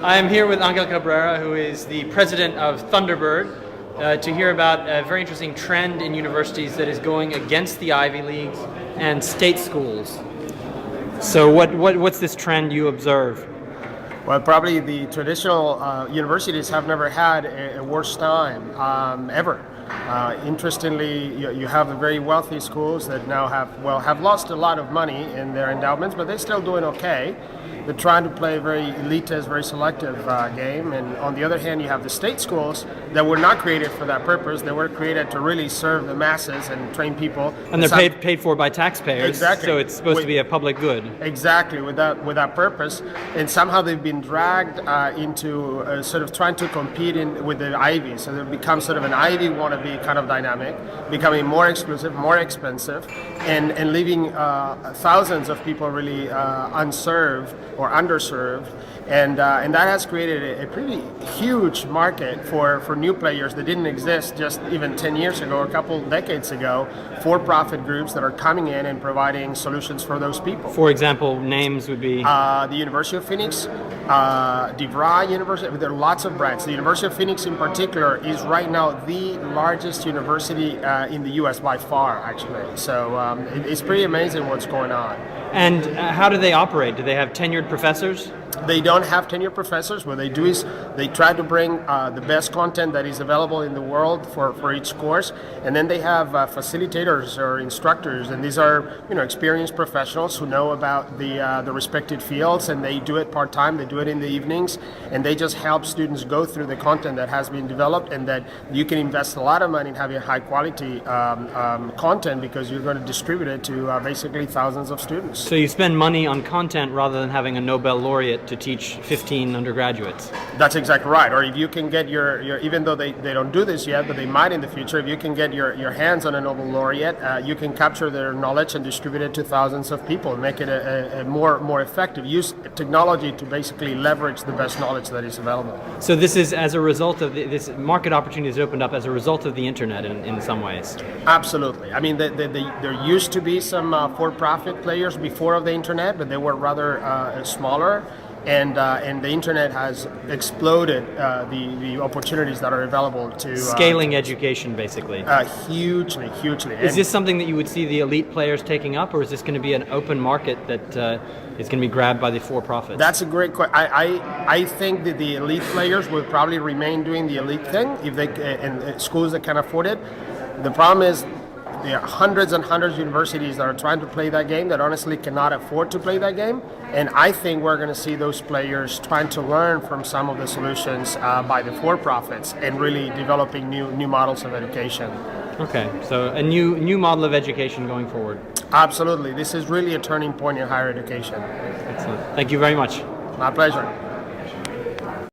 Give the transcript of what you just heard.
I am here with Angel Cabrera, who is the president of Thunderbird, to hear about a very interesting trend in universities that is going against the Ivy Leagues and state schools. So what's this trend you observe? Well, probably the traditional universities have never had a worse time ever. Interestingly, you have the very wealthy schools that now have lost a lot of money in their endowments, but they're still doing okay. They're trying to play a very elitist, very selective game. And on the other hand, you have the state schools that were not created for that purpose. They were created to really serve the masses and train people. And they're paid for by taxpayers. Exactly. So it's supposed to be a public good. Exactly, with that purpose. And somehow they've been dragged into sort of trying to compete with the Ivy. So they've become sort of an Ivy wannabe kind of dynamic, becoming more exclusive, more expensive, and leaving thousands of people really unserved or underserved, and that has created a pretty huge market for new players that didn't exist just even 10 years ago or a couple decades ago, for-profit groups that are coming in and providing solutions for those people. For example, names would be? The University of Phoenix, DeVry University, there are lots of brands. The University of Phoenix in particular is right now the largest university in the US by far, actually. So it's pretty amazing what's going on. And how do they operate? Do they have tenured professors? They don't have tenured professors. What they do is they try to bring the best content that is available in the world for each course, and then they have facilitators or instructors, and these are experienced professionals who know about the respected fields, and they do it part-time. They do it in the evenings, and they just help students go through the content that has been developed, and that you can invest a lot of money in having high-quality content because you're going to distribute it to basically thousands of students. So you spend money on content rather than having a Nobel laureate to teach 15 undergraduates. That's exactly right. Or if you can get your even though they don't do this yet, but they might in the future, if you can get your hands on a Nobel laureate, you can capture their knowledge and distribute it to thousands of people and make it a more effective. Use technology to basically leverage the best knowledge that is available. So this is as a result of this market opportunity has opened up as a result of the internet in some ways. Absolutely. I mean, there used to be some for-profit players before of the internet, but they were rather smaller. And the internet has exploded the opportunities that are available to scaling education, basically. Hugely. Is this something that you would see the elite players taking up, or is this going to be an open market that is going to be grabbed by the for-profits? That's a great question. I think that the elite players will probably remain doing the elite thing if they and schools that can afford it. The problem is, there are hundreds and hundreds of universities that are trying to play that game that honestly cannot afford to play that game. And I think we're going to see those players trying to learn from some of the solutions by the for-profits and really developing new models of education. Okay, so a new model of education going forward. Absolutely. This is really a turning point in higher education. Excellent. Thank you very much. My pleasure.